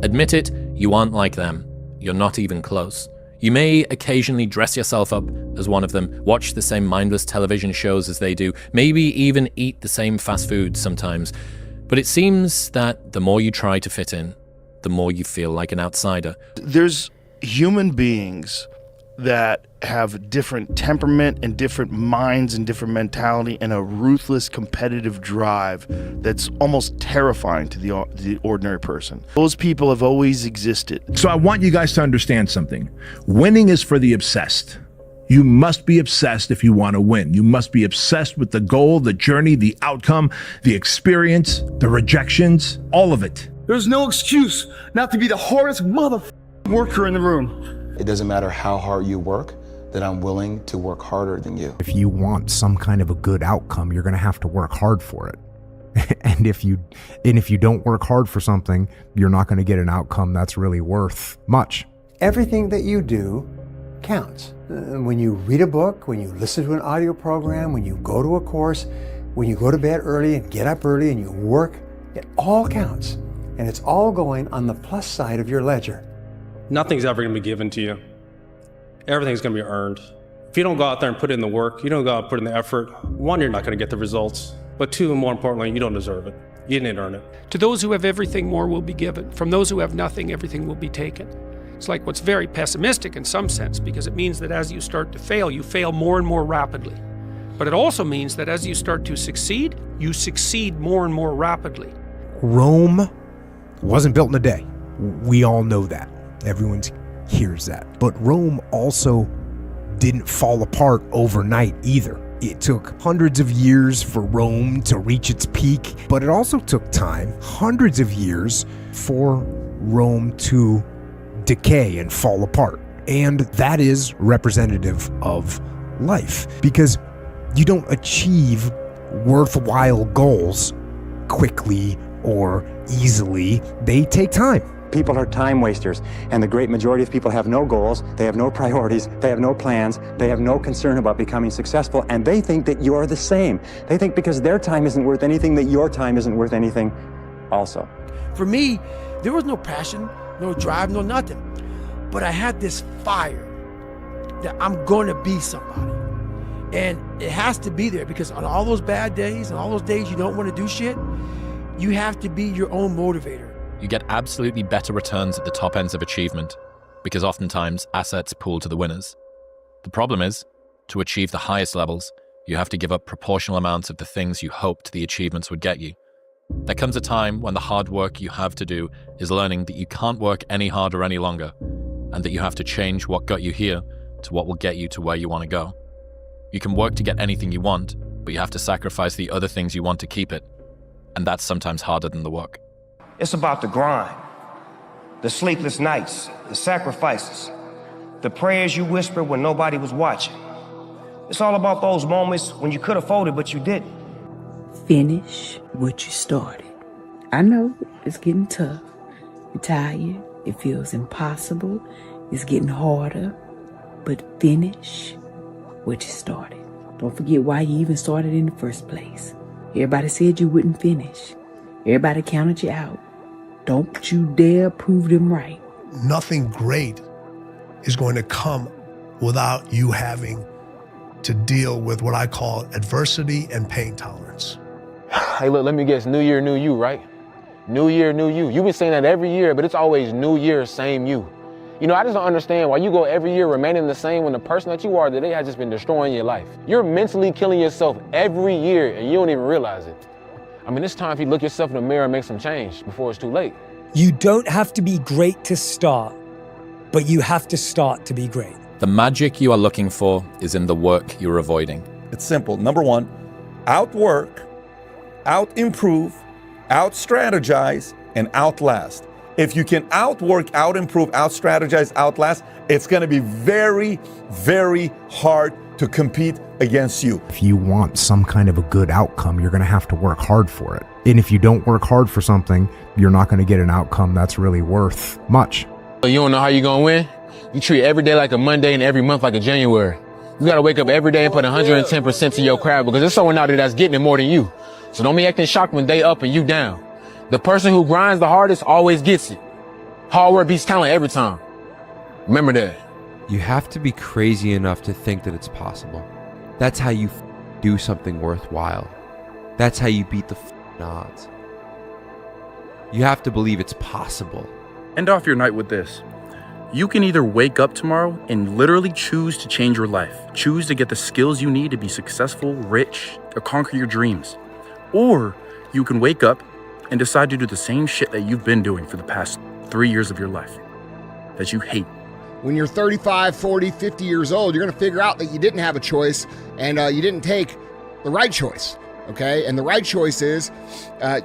Admit it, you aren't like them. You're not even close. You may occasionally dress yourself up as one of them, watch the same mindless television shows as they do, maybe even eat the same fast food sometimes. But it seems that the more you try to fit in, the more you feel like an outsider. There's human beings that have different temperament and different minds and different mentality and a ruthless competitive drive that's almost terrifying to the ordinary person. Those people have always existed. So I want you guys to understand something. Winning is for the obsessed. You must be obsessed if you want to win. You must be obsessed with the goal, the journey, the outcome, the experience, the rejections, all of it. There's no excuse not to be the hardest worker in the room. It doesn't matter how hard you work, that I'm willing to work harder than you. If you want some kind of a good outcome, you're going to have to work hard for it. And if you don't work hard for something, you're not going to get an outcome that's really worth much. Everything that you do counts. When you read a book, when you listen to an audio program, when you go to a course, when you go to bed early and get up early and you work, it all counts. And it's all going on the plus side of your ledger. Nothing's ever going to be given to you. Everything's going to be earned. If you don't go out there and put in the work, you don't go out and put in the effort, one, you're not going to get the results. But two, and more importantly, you don't deserve it. You didn't earn it. To those who have everything, more will be given. From those who have nothing, everything will be taken. It's like what's very pessimistic in some sense, because it means that as you start to fail, you fail more and more rapidly. But it also means that as you start to succeed, you succeed more and more rapidly. Rome wasn't built in a day. We all know that. Everyone hears that. But Rome also didn't fall apart overnight either. It took hundreds of years for Rome to reach its peak, but it also took time, hundreds of years, for Rome to decay and fall apart. And that is representative of life, because you don't achieve worthwhile goals quickly or easily. They take time. People are time wasters, and the great majority of people have no goals, they have no priorities, they have no plans, they have no concern about becoming successful, and they think that you're the same. They think because their time isn't worth anything, that your time isn't worth anything also. For me, there was no passion, no drive, no nothing. But I had this fire that I'm gonna be somebody. And it has to be there, because on all those bad days and all those days you don't want to do shit, you have to be your own motivator. You get absolutely better returns at the top ends of achievement, because oftentimes assets pool to the winners. The problem is, to achieve the highest levels, you have to give up proportional amounts of the things you hoped the achievements would get you. There comes a time when the hard work you have to do is learning that you can't work any harder any longer, and that you have to change what got you here to what will get you to where you want to go. You can work to get anything you want, but you have to sacrifice the other things you want to keep it, and that's sometimes harder than the work. It's about the grind, the sleepless nights, the sacrifices, the prayers you whispered when nobody was watching. It's all about those moments when you could have folded, but you didn't. Finish what you started. I know it's getting tough. You're tired. It feels impossible. It's getting harder. But finish what you started. Don't forget why you even started in the first place. Everybody said you wouldn't finish. Everybody counted you out. Don't you dare prove them right. Nothing great is going to come without you having to deal with what I call adversity and pain tolerance. Hey, look, let me guess, new year, new you, right? New year, new you. You've been saying that every year, but it's always new year, same you. You know, I just don't understand why you go every year remaining the same when the person that you are today has just been destroying your life. You're mentally killing yourself every year and you don't even realize it. I mean, it's time for you to look yourself in the mirror and make some change before it's too late. You don't have to be great to start, but you have to start to be great. The magic you are looking for is in the work you're avoiding. It's simple. Number one, outwork, out-improve, out-strategize, and outlast. If you can outwork, out-improve, out-strategize, outlast, it's going to be very, very hard to compete against you. If you want some kind of a good outcome, you're going to have to work hard for it. And if you don't work hard for something, you're not going to get an outcome that's really worth much. You don't know how you're going to win? You treat every day like a Monday and every month like a January. You got to wake up every day and put 110% to your craft, because there's someone out there that's getting it more than you. So don't be acting shocked when they up and you down. The person who grinds the hardest always gets it. Hard work beats talent every time. Remember that. You have to be crazy enough to think that it's possible. That's how you do something worthwhile. That's how you beat the odds. You have to believe it's possible. End off your night with this. You can either wake up tomorrow and literally choose to change your life, choose to get the skills you need to be successful, rich, or conquer your dreams. Or you can wake up and decide to do the same shit that you've been doing for the past 3 years of your life that you hate. When you're 35, 40, 50 years old, you're going to figure out that you didn't have a choice and you didn't take the right choice, okay? And the right choice is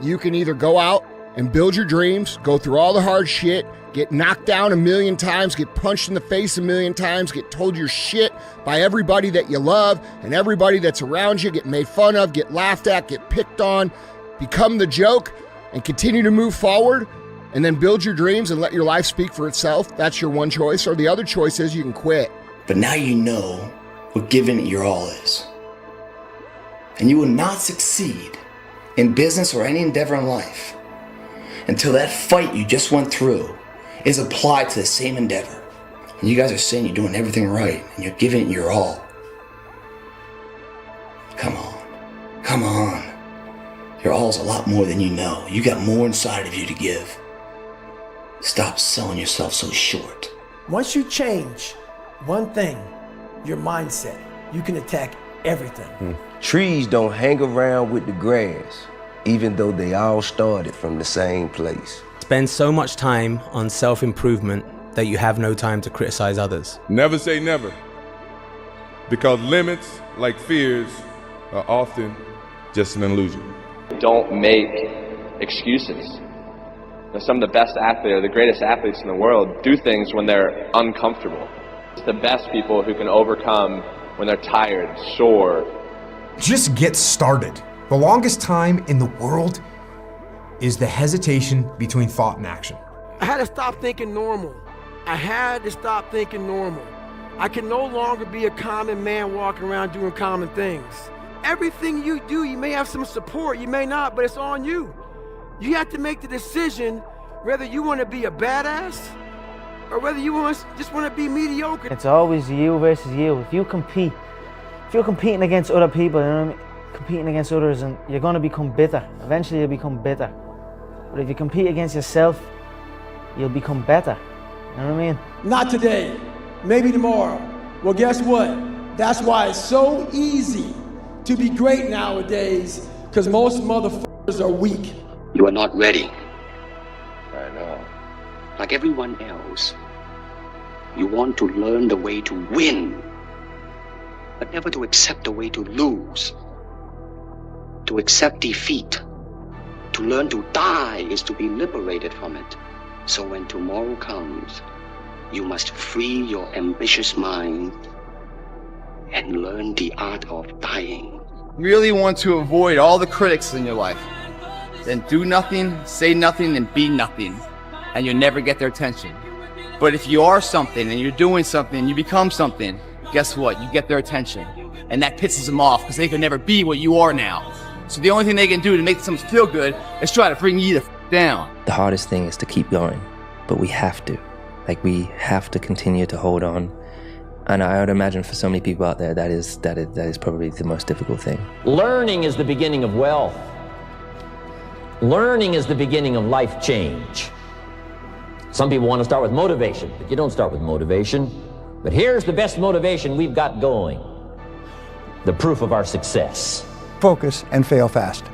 you can either go out and build your dreams, go through all the hard shit, get knocked down 1,000,000 times, get punched in the face 1,000,000 times, get told you're shit by everybody that you love and everybody that's around you, get made fun of, get laughed at, get picked on, become the joke, and continue to move forward, and then build your dreams and let your life speak for itself. That's your one choice. Or the other choice is you can quit. But now you know what giving it your all is. And you will not succeed in business or any endeavor in life until that fight you just went through is applied to the same endeavor. And you guys are saying you're doing everything right and you're giving it your all. Come on. Come on. Your all is a lot more than you know. You got more inside of you to give. Stop selling yourself so short. Once you change one thing, your mindset, you can attack everything. Trees don't hang around with the grass, even though they all started from the same place. Spend so much time on self-improvement that you have no time to criticize others. Never say never, because limits, like fears, are often just an illusion. Don't make excuses. Some of the best athletes, or the greatest athletes in the world, do things when they're uncomfortable. It's the best people who can overcome when they're tired, sore. Just get started. The longest time in the world is the hesitation between thought and action. I had to stop thinking normal. I had to stop thinking normal. I can no longer be a common man walking around doing common things. Everything you do, you may have some support, you may not, but it's on you. You have to make the decision whether you want to be a badass or whether you just want to be mediocre. It's always you versus you. If you're competing against other people, you know what I mean? Competing against others, and you're going to become bitter. Eventually you'll become bitter. But if you compete against yourself, you'll become better. You know what I mean? Not today, maybe tomorrow. Well, guess what? That's why it's so easy to be great nowadays, because most motherfuckers are weak. You are not ready. I know. Like everyone else, you want to learn the way to win, but never to accept the way to lose. To accept defeat, to learn to die is to be liberated from it. So when tomorrow comes, you must free your ambitious mind and learn the art of dying. Really want to avoid all the critics in your life. Then do nothing, say nothing, and be nothing, and you'll never get their attention. But if you are something and you're doing something, you become something, guess what? You get their attention. And that pisses them off because they can never be what you are now. So the only thing they can do to make someone feel good is try to bring you down. The hardest thing is to keep going, but we have to. Like, we have to continue to hold on. And I would imagine for so many people out there, that is probably the most difficult thing. Learning is the beginning of wealth. Learning is the beginning of life change. Some people want to start with motivation, but you don't start with motivation. But here's the best motivation we've got going. The proof of our success. Focus and fail fast.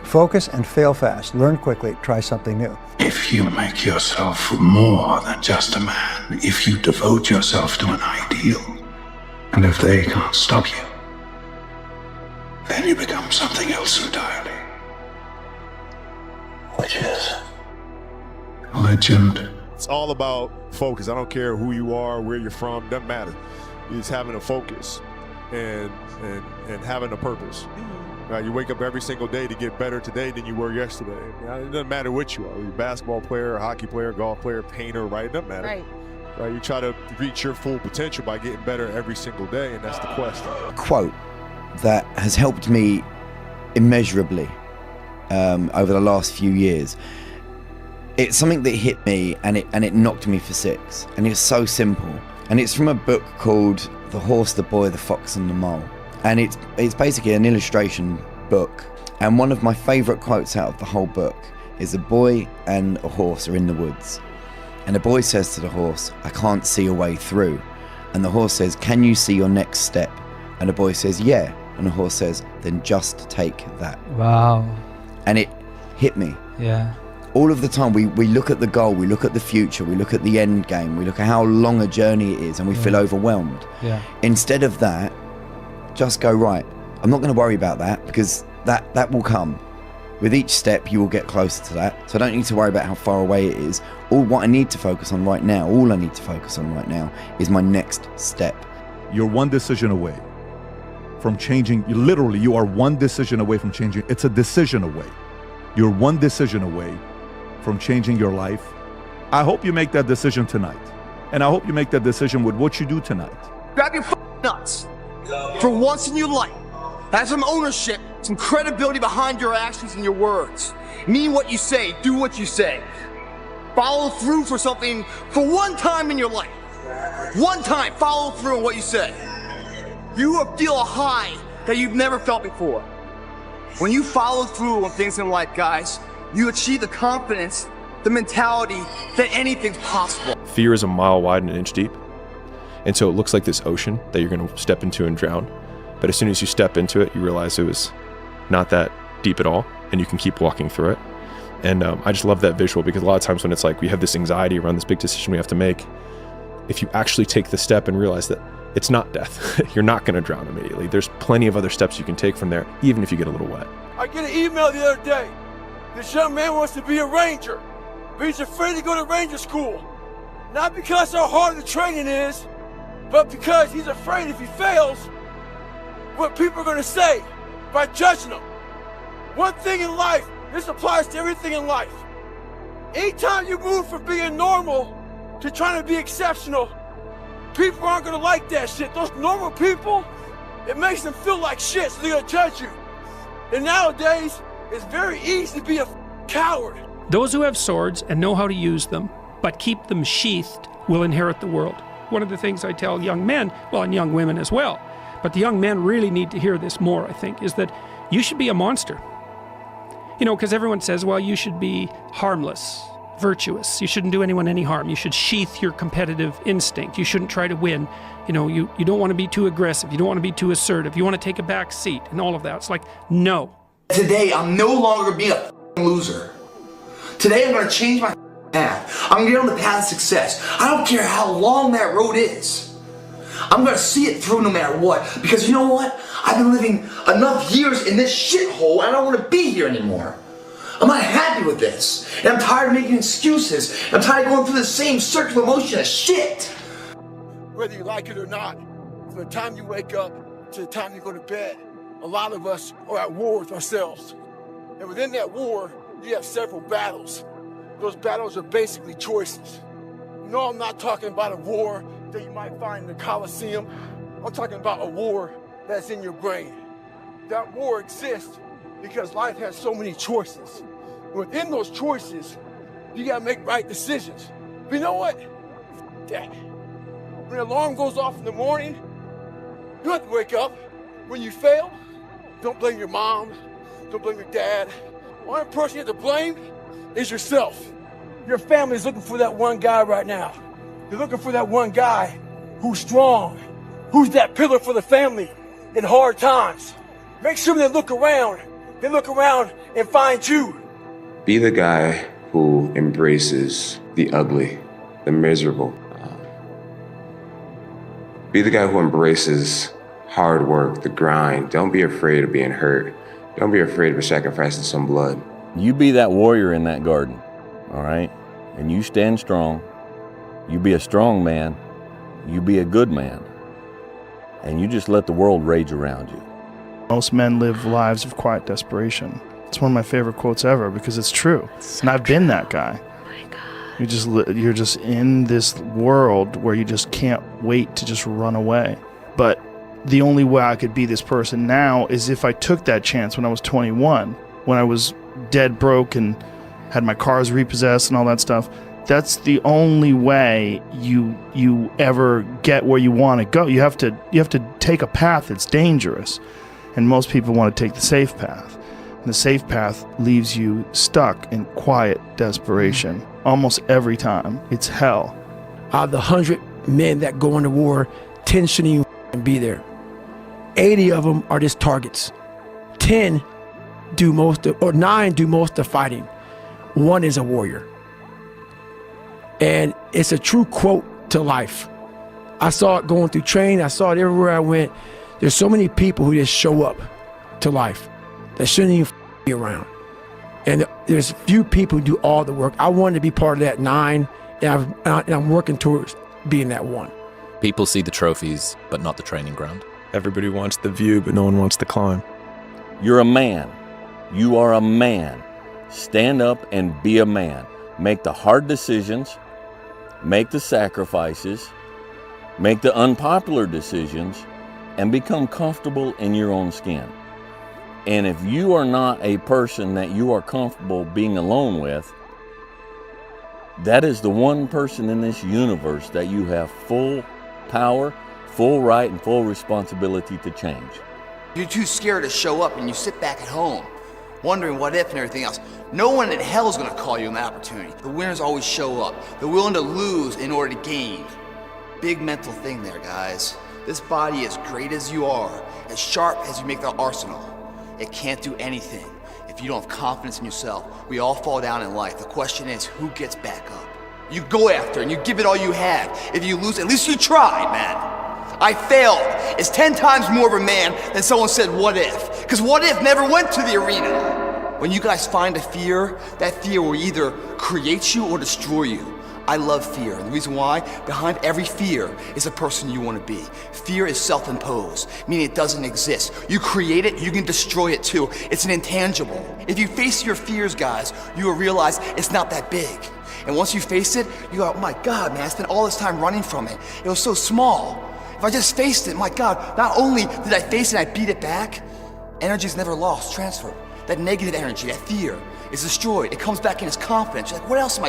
Focus and fail fast. Learn quickly. Try something new. If you make yourself more than just a man, if you devote yourself to an ideal, and if they can't stop you, then you become something else entirely. Which is legend. It's all about focus. I don't care who you are, where you're from, doesn't matter. It's having a focus and having a purpose. You wake up every single day to get better today than you were yesterday. It doesn't matter what you are. You're a basketball player, a hockey player, golf player, painter, right? It doesn't matter. Right? You try to reach your full potential by getting better every single day, and that's the quest. A quote that has helped me immeasurably over the last few years it's something that hit me and it knocked me for six. And it's so simple. And it's from a book called The Horse, the Boy, the Fox and the Mole. And it's basically an illustration book. And one of my favorite quotes out of the whole book is a boy and a horse are in the woods. And the boy says to the horse, I can't see a way through. And the horse says, can you see your next step? And the boy says, yeah. And the horse says, then just take that. Wow. And it hit me. Yeah. All of the time, we look at the goal, we look at the future, we look at the end game, we look at how long a journey it is, and we feel overwhelmed. Yeah. Instead of that, just go, right, I'm not going to worry about that, because that will come. With each step, you will get closer to that. So I don't need to worry about how far away it is. All I need to focus on right now is my next step. You're one decision away from changing. Literally, you are one decision away from changing. It's a decision away. You're one decision away from changing your life. I hope you make that decision tonight. And I hope you make that decision with what you do tonight. Grab your nuts for once in your life. Have some ownership, some credibility behind your actions and your words. Mean what you say, do what you say. Follow through for something for one time in your life. One time, follow through on what you say. You will feel a high that you've never felt before. When you follow through on things in life, guys, you achieve the confidence, the mentality that anything's possible. Fear is a mile wide and an inch deep. And so it looks like this ocean that you're going to step into and drown. But as soon as you step into it, you realize it was not that deep at all, and you can keep walking through it. And I just love that visual, because a lot of times when it's like we have this anxiety around this big decision we have to make, if you actually take the step and realize that it's not death, you're not going to drown immediately. There's plenty of other steps you can take from there, even if you get a little wet. I get an email the other day. This young man wants to be a ranger, but he's afraid to go to ranger school. Not because how hard the training is, but because he's afraid if he fails, what people are going to say by judging him. One thing in life, this applies to everything in life. Anytime you move from being normal to trying to be exceptional, people aren't going to like that shit. Those normal people, it makes them feel like shit, so they're going to judge you. And nowadays, it's very easy to be a coward. Those who have swords and know how to use them, but keep them sheathed, will inherit the world. One of the things I tell young men, well, and young women as well, but the young men really need to hear this more, I think, is that you should be a monster. You know, because everyone says, well, you should be harmless, virtuous. You shouldn't do anyone any harm. You should sheath your competitive instinct. You shouldn't try to win. You know, you don't want to be too aggressive. You don't want to be too assertive. You want to take a back seat and all of that. It's like, no. Today, I'm no longer being a loser. Today, I'm going to change my path. I'm going to get on the path of success. I don't care how long that road is. I'm going to see it through no matter what. Because you know what? I've been living enough years in this shithole, and I don't want to be here anymore. I'm not happy with this. And I'm tired of making excuses. I'm tired of going through the same circular motion of shit. Whether you like it or not, from the time you wake up to the time you go to bed, a lot of us are at war with ourselves. And within that war, you have several battles. Those battles are basically choices. No, I'm not talking about a war that you might find in the Coliseum. I'm talking about a war that's in your brain. That war exists because life has so many choices. Within those choices, you gotta make right decisions. But you know what? That. When the alarm goes off in the morning, you don't have to wake up. When you fail, don't blame your mom, don't blame your dad. The only person you have to blame is yourself. Your family's looking for that one guy right now. They're looking for that one guy who's strong, who's that pillar for the family in hard times. Make sure they look around and find you. Be the guy who embraces the ugly, the miserable. Be the guy who embraces hard work, the grind. Don't be afraid of being hurt. Don't be afraid of sacrificing some blood. You be that warrior in that garden, all right? And you stand strong. You be a strong man. You be a good man. And you just let the world rage around you. Most men live lives of quiet desperation. It's one of my favorite quotes ever because it's true. And I've been that guy. You're just in this world where you just can't wait to just run away. But the only way I could be this person now is if I took that chance when I was 21, when I was dead broke and had my cars repossessed and all that stuff. That's the only way you ever get where you want to go. You have to take a path that's dangerous, and most people want to take the safe path. And the safe path leaves you stuck in quiet desperation almost every time. It's hell. Out of the 100 men that go into war, 10 shouldn't even be there. 80 of them are just targets. 10 do most of, or 9 do most of the fighting. 1 is a warrior. And it's a true quote to life. I saw it going through training. I saw it everywhere I went. There's so many people who just show up to life that shouldn't even be around. And there's few people who do all the work. I wanted to be part of that 9, and I'm working towards being that 1. People see the trophies, but not the training ground. Everybody wants the view, but no one wants the climb. You're a man. You are a man. Stand up and be a man. Make the hard decisions. Make the sacrifices. Make the unpopular decisions. And become comfortable in your own skin. And if you are not a person that you are comfortable being alone with, that is the one person in this universe that you have full power, full right, and full responsibility to change. You're too scared to show up and you sit back at home, wondering what if and everything else. No one in hell is gonna call you an opportunity. The winners always show up. They're willing to lose in order to gain. Big mental thing there, guys. This body, as great as you are, as sharp as you make the arsenal, it can't do anything if you don't have confidence in yourself. We all fall down in life. The question is, who gets back up? You go after it and you give it all you have. If you lose, at least you tried, man. I failed. It's 10 times more of a man than someone said, what if? Because what if never went to the arena. When you guys find a fear, that fear will either create you or destroy you. I love fear, and the reason why, behind every fear is a person you want to be. Fear is self-imposed, meaning it doesn't exist. You create it, you can destroy it too. It's an intangible. If you face your fears, guys, you will realize it's not that big. And once you face it, you go, oh my God, man, I spent all this time running from it. It was so small. If I just faced it, my God, not only did I face it and I beat it back, energy's never lost, transferred. That negative energy, that fear, is destroyed. It comes back in as confidence. You're like, what else am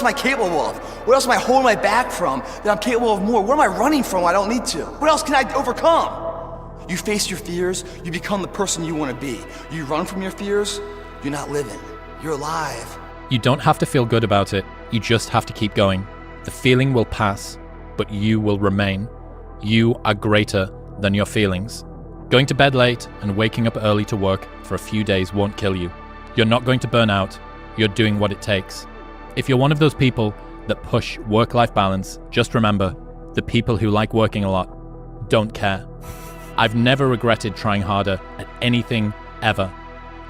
I capable of? What else am I holding my back from that I'm capable of more? What am I running from I don't need to? What else can I overcome? You face your fears, you become the person you want to be. You run from your fears, you're not living. You're alive. You don't have to feel good about it. You just have to keep going. The feeling will pass, but you will remain. You are greater than your feelings. Going to bed late and waking up early to work for a few days won't kill you. You're not going to burn out. You're doing what it takes. If you're one of those people that push work-life balance, just remember, the people who like working a lot don't care. I've never regretted trying harder at anything ever.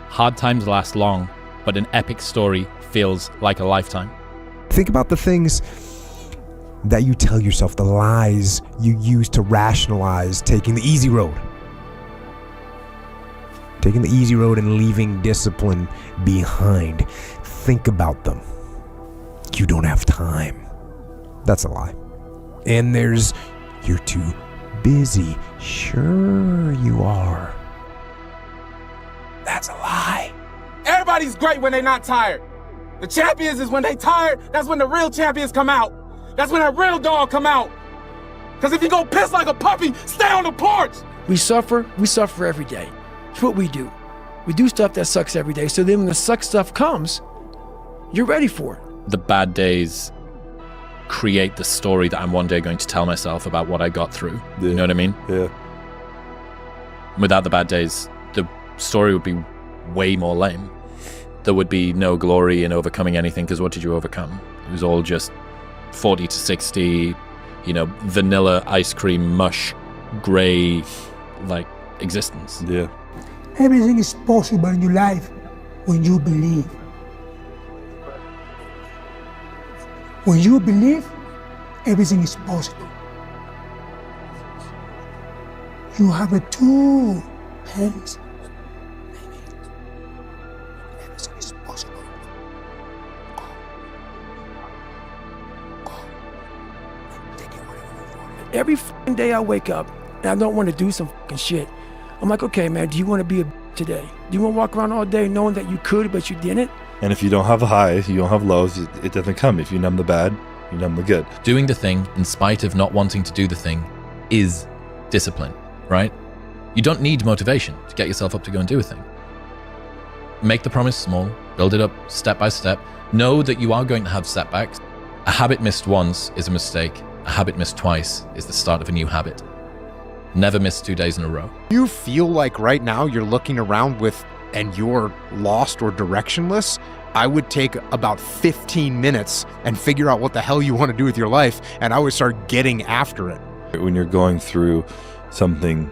Hard times last long, but an epic story feels like a lifetime. Think about the things that you tell yourself, the lies you use to rationalize taking the easy road. Taking the easy road and leaving discipline behind. Think about them. You don't have time. That's a lie. And there's, you're too busy. Sure you are. That's a lie. Everybody's great when they're not tired. The champions is when they tired, that's when the real champions come out. That's when that real dog come out. Because if you go piss like a puppy, stay on the porch. We suffer every day. It's what we do. We do stuff that sucks every day, so then when the suck stuff comes, you're ready for it. The bad days create the story that I'm one day going to tell myself about what I got through. Yeah. You know what I mean? Yeah. Without the bad days, the story would be way more lame. There would be no glory in overcoming anything, because what did you overcome? It was all just 40 to 60, vanilla ice cream mush, gray, existence. Yeah. Everything is possible in your life when you believe. When you believe, everything is possible. You have 2 hands. Everything is possible. Every day I wake up and I don't want to do some shit. I'm like, okay, man, do you want to be a today? Do you want to walk around all day knowing that you could, but you didn't? And if you don't have a high, you don't have lows, it doesn't come. If you numb the bad, you numb the good. Doing the thing in spite of not wanting to do the thing is discipline, right? You don't need motivation to get yourself up to go and do a thing. Make the promise small, build it up step by step. Know that you are going to have setbacks. A habit missed once is a mistake. A habit missed twice is the start of a new habit. Never miss 2 days in a row. You feel like right now you're looking around and you're lost or directionless, I would take about 15 minutes and figure out what the hell you want to do with your life, and I would start getting after it. When you're going through something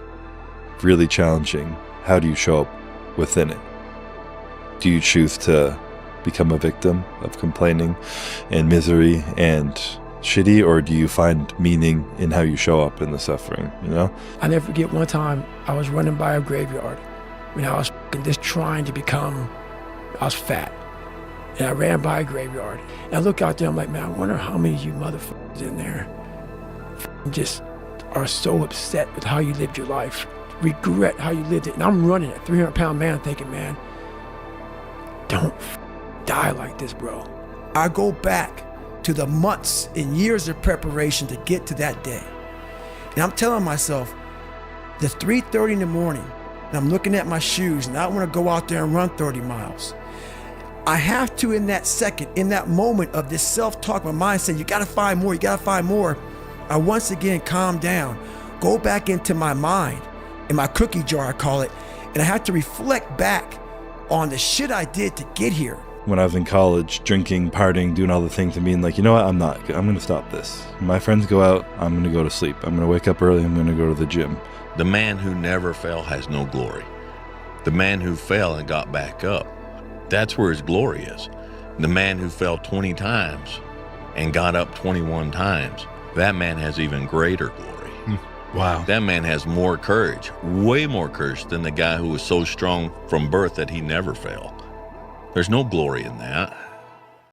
really challenging, how do you show up within it? Do you choose to become a victim of complaining and misery and shitty, or do you find meaning in how you show up in the suffering, you know? I never forget one time I was running by a graveyard when I was just trying to become, I was fat. And I ran by a graveyard. And I look out there, I'm like, man, I wonder how many of you motherfuckers in there just are so upset with how you lived your life, regret how you lived it. And I'm running a 300-pound man thinking, man, don't die like this, bro. I go back to the months and years of preparation to get to that day. And I'm telling myself, it's 3:30 in the morning, and I'm looking at my shoes, and I want to go out there and run 30 miles. I have to, in that second, in that moment of this self-talk, my mind saying, you gotta find more, you gotta find more. I once again calm down, go back into my mind, in my cookie jar, I call it, and I have to reflect back on the shit I did to get here. When I was in college, drinking, partying, doing all the things and being like, you know what, I'm gonna stop this. My friends go out, I'm gonna go to sleep. I'm gonna wake up early, I'm gonna go to the gym. The man who never fell has no glory. The man who fell and got back up, that's where his glory is. The man who fell 20 times and got up 21 times, that man has even greater glory. Wow. That man has more courage, way more courage than the guy who was so strong from birth that he never fell. There's no glory in that.